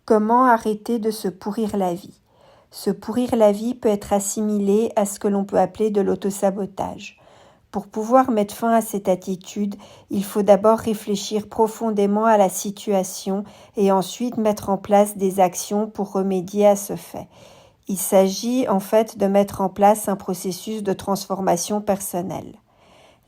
Comment arrêter de se pourrir la vie? Se pourrir la vie peut être assimilé à ce que l'on peut appeler de l'autosabotage. Pour pouvoir mettre fin à cette attitude, il faut d'abord réfléchir profondément à la situation et ensuite mettre en place des actions pour remédier à ce fait. Il s'agit en fait de mettre en place un processus de transformation personnelle.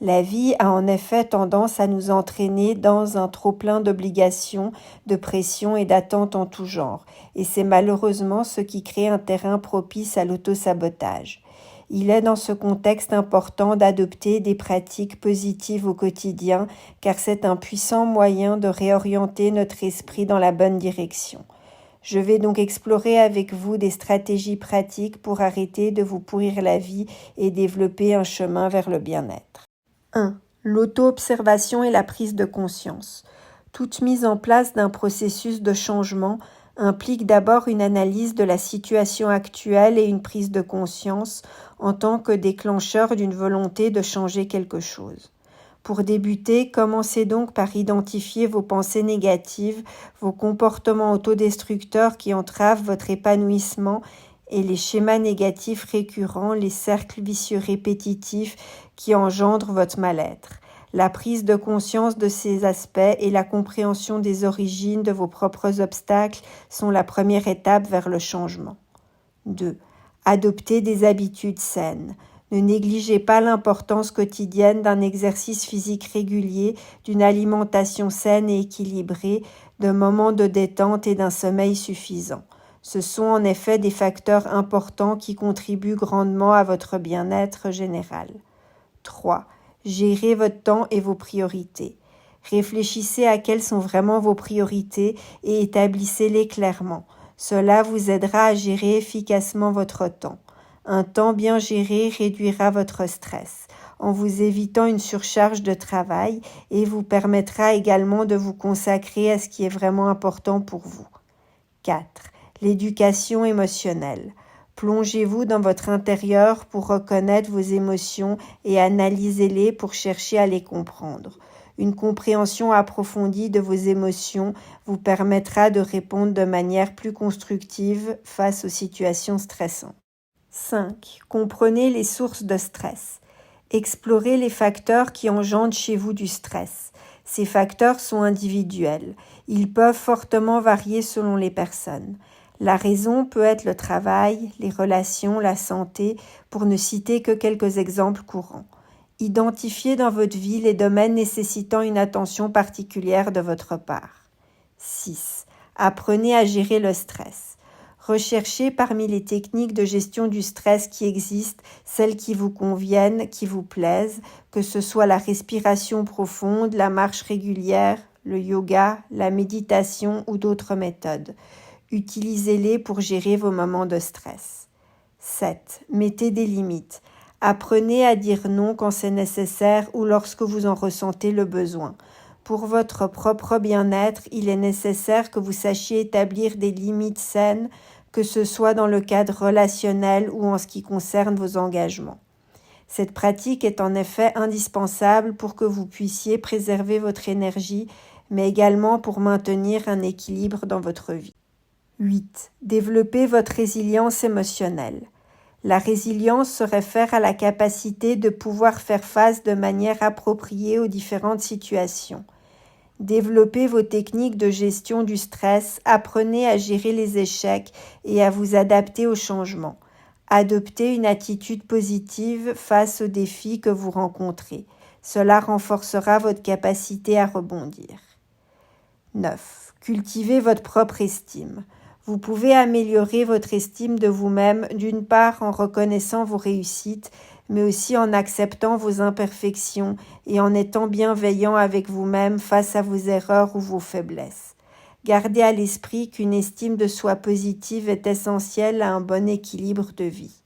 La vie a en effet tendance à nous entraîner dans un trop-plein d'obligations, de pression et d'attentes en tout genre, et c'est malheureusement ce qui crée un terrain propice à l'autosabotage. Il est dans ce contexte important d'adopter des pratiques positives au quotidien, car c'est un puissant moyen de réorienter notre esprit dans la bonne direction. Je vais donc explorer avec vous des stratégies pratiques pour arrêter de vous pourrir la vie et développer un chemin vers le bien-être. 1. L'auto-observation et la prise de conscience. Toute mise en place d'un processus de changement implique d'abord une analyse de la situation actuelle et une prise de conscience en tant que déclencheur d'une volonté de changer quelque chose. Pour débuter, commencez donc par identifier vos pensées négatives, vos comportements autodestructeurs qui entravent votre épanouissement et les schémas négatifs récurrents, les cercles vicieux répétitifs qui engendrent votre mal-être. La prise de conscience de ces aspects et la compréhension des origines de vos propres obstacles sont la première étape vers le changement. 2. Adopter des habitudes saines. Ne négligez pas l'importance quotidienne d'un exercice physique régulier, d'une alimentation saine et équilibrée, de moments de détente et d'un sommeil suffisant. Ce sont en effet des facteurs importants qui contribuent grandement à votre bien-être général. 3. Gérez votre temps et vos priorités. Réfléchissez à quelles sont vraiment vos priorités et établissez-les clairement. Cela vous aidera à gérer efficacement votre temps. Un temps bien géré réduira votre stress, en vous évitant une surcharge de travail et vous permettra également de vous consacrer à ce qui est vraiment important pour vous. 4. L'éducation émotionnelle. Plongez-vous dans votre intérieur pour reconnaître vos émotions et analysez-les pour chercher à les comprendre. Une compréhension approfondie de vos émotions vous permettra de répondre de manière plus constructive face aux situations stressantes. 5. Comprenez les sources de stress. Explorez les facteurs qui engendrent chez vous du stress. Ces facteurs sont individuels. Ils peuvent fortement varier selon les personnes. La raison peut être le travail, les relations, la santé, pour ne citer que quelques exemples courants. Identifiez dans votre vie les domaines nécessitant une attention particulière de votre part. 6. Apprenez à gérer le stress. Recherchez parmi les techniques de gestion du stress qui existent celles qui vous conviennent, qui vous plaisent, que ce soit la respiration profonde, la marche régulière, le yoga, la méditation ou d'autres méthodes. Utilisez-les pour gérer vos moments de stress. 7. Mettez des limites. Apprenez à dire non quand c'est nécessaire ou lorsque vous en ressentez le besoin. Pour votre propre bien-être, il est nécessaire que vous sachiez établir des limites saines, que ce soit dans le cadre relationnel ou en ce qui concerne vos engagements. Cette pratique est en effet indispensable pour que vous puissiez préserver votre énergie, mais également pour maintenir un équilibre dans votre vie. 8. Développez votre résilience émotionnelle. La résilience se réfère à la capacité de pouvoir faire face de manière appropriée aux différentes situations. Développez vos techniques de gestion du stress, apprenez à gérer les échecs et à vous adapter aux changements. Adoptez une attitude positive face aux défis que vous rencontrez. Cela renforcera votre capacité à rebondir. 9. Cultivez votre propre estime. Vous pouvez améliorer votre estime de vous-même d'une part en reconnaissant vos réussites, mais aussi en acceptant vos imperfections et en étant bienveillant avec vous-même face à vos erreurs ou vos faiblesses. Gardez à l'esprit qu'une estime de soi positive est essentielle à un bon équilibre de vie.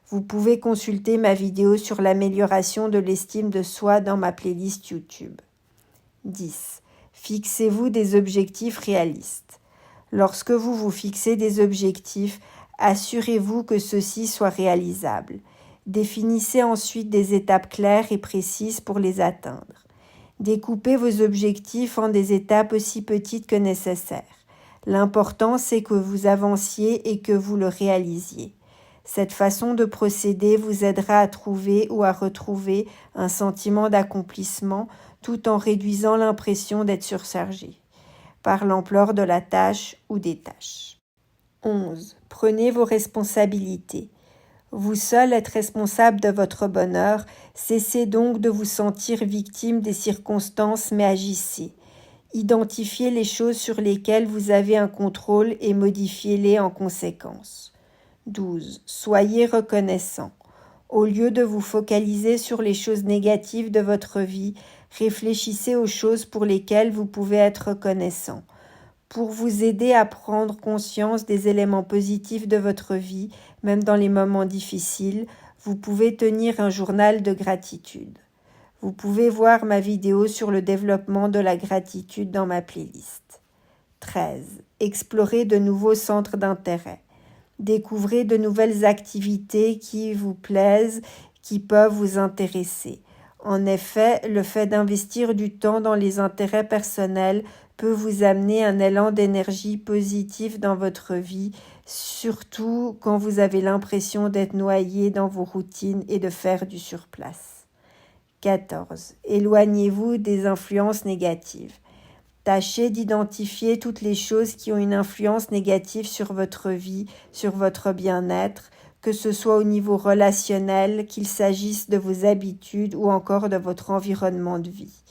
Vous pouvez consulter ma vidéo sur l'amélioration de l'estime de soi dans ma playlist YouTube. 10. Fixez-vous des objectifs réalistes. Lorsque vous vous fixez des objectifs, assurez-vous que ceux-ci soient réalisables. Définissez ensuite des étapes claires et précises pour les atteindre. Découpez vos objectifs en des étapes aussi petites que nécessaires. L'important, c'est que vous avanciez et que vous le réalisiez. Cette façon de procéder vous aidera à trouver ou à retrouver un sentiment d'accomplissement tout en réduisant l'impression d'être surchargé par l'ampleur de la tâche ou des tâches. 11. Prenez vos responsabilités. Vous seul êtes responsable de votre bonheur, cessez donc de vous sentir victime des circonstances mais agissez. Identifiez les choses sur lesquelles vous avez un contrôle et modifiez-les en conséquence. 12. Soyez reconnaissant. Au lieu de vous focaliser sur les choses négatives de votre vie, réfléchissez aux choses pour lesquelles vous pouvez être reconnaissant. Pour vous aider à prendre conscience des éléments positifs de votre vie, même dans les moments difficiles, vous pouvez tenir un journal de gratitude. Vous pouvez voir ma vidéo sur le développement de la gratitude dans ma playlist. 13. Explorez de nouveaux centres d'intérêt. Découvrez de nouvelles activités qui vous plaisent, qui peuvent vous intéresser. En effet, le fait d'investir du temps dans les intérêts personnels peut vous amener un élan d'énergie positive dans votre vie, surtout quand vous avez l'impression d'être noyé dans vos routines et de faire du surplace. 14. Éloignez-vous des influences négatives. Tâchez d'identifier toutes les choses qui ont une influence négative sur votre vie, sur votre bien-être, que ce soit au niveau relationnel, qu'il s'agisse de vos habitudes ou encore de votre environnement de vie.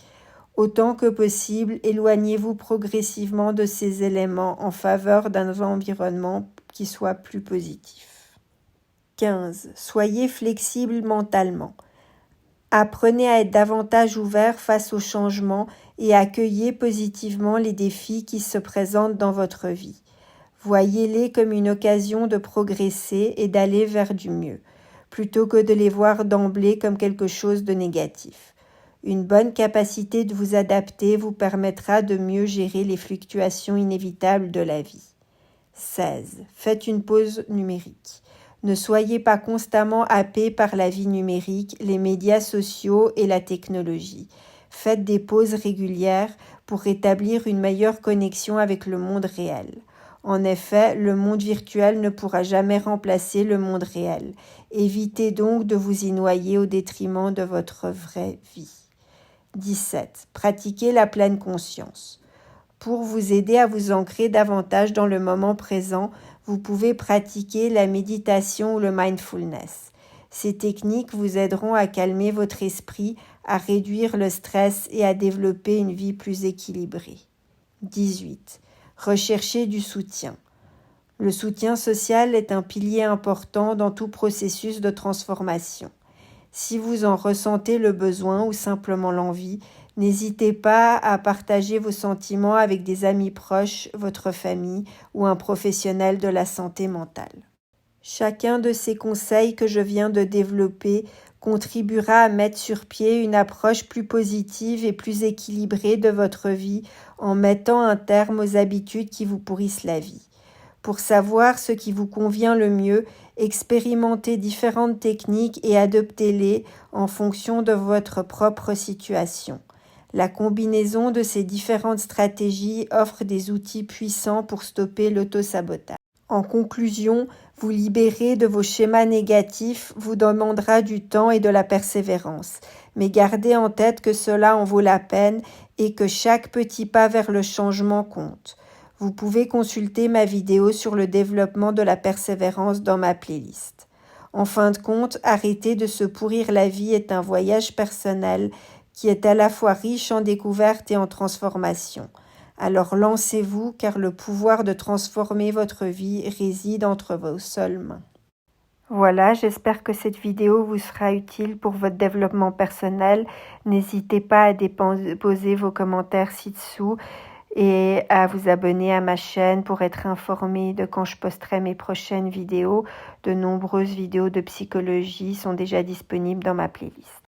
Autant que possible, éloignez-vous progressivement de ces éléments en faveur d'un environnement qui soit plus positif. 15. Soyez flexible mentalement. Apprenez à être davantage ouvert face aux changements et accueillez positivement les défis qui se présentent dans votre vie. Voyez-les comme une occasion de progresser et d'aller vers du mieux, plutôt que de les voir d'emblée comme quelque chose de négatif. Une bonne capacité de vous adapter vous permettra de mieux gérer les fluctuations inévitables de la vie. 16. Faites une pause numérique. Ne soyez pas constamment happé par la vie numérique, les médias sociaux et la technologie. Faites des pauses régulières pour rétablir une meilleure connexion avec le monde réel. En effet, le monde virtuel ne pourra jamais remplacer le monde réel. Évitez donc de vous y noyer au détriment de votre vraie vie. 17. Pratiquez la pleine conscience. Pour vous aider à vous ancrer davantage dans le moment présent, vous pouvez pratiquer la méditation ou le mindfulness. Ces techniques vous aideront à calmer votre esprit, à réduire le stress et à développer une vie plus équilibrée. 18. Recherchez du soutien. Le soutien social est un pilier important dans tout processus de transformation. Si vous en ressentez le besoin ou simplement l'envie, n'hésitez pas à partager vos sentiments avec des amis proches, votre famille ou un professionnel de la santé mentale. Chacun de ces conseils que je viens de développer contribuera à mettre sur pied une approche plus positive et plus équilibrée de votre vie en mettant un terme aux habitudes qui vous pourrissent la vie. Pour savoir ce qui vous convient le mieux, expérimentez différentes techniques et adoptez-les en fonction de votre propre situation. La combinaison de ces différentes stratégies offre des outils puissants pour stopper l'autosabotage. En conclusion, vous libérer de vos schémas négatifs vous demandera du temps et de la persévérance, mais gardez en tête que cela en vaut la peine et que chaque petit pas vers le changement compte. Vous pouvez consulter ma vidéo sur le développement de la persévérance dans ma playlist. En fin de compte, arrêter de se pourrir la vie est un voyage personnel qui est à la fois riche en découvertes et en transformations. Alors lancez-vous car le pouvoir de transformer votre vie réside entre vos seules mains. Voilà, j'espère que cette vidéo vous sera utile pour votre développement personnel. N'hésitez pas à déposer vos commentaires ci-dessous et à vous abonner à ma chaîne pour être informé de quand je posterai mes prochaines vidéos. De nombreuses vidéos de psychologie sont déjà disponibles dans ma playlist.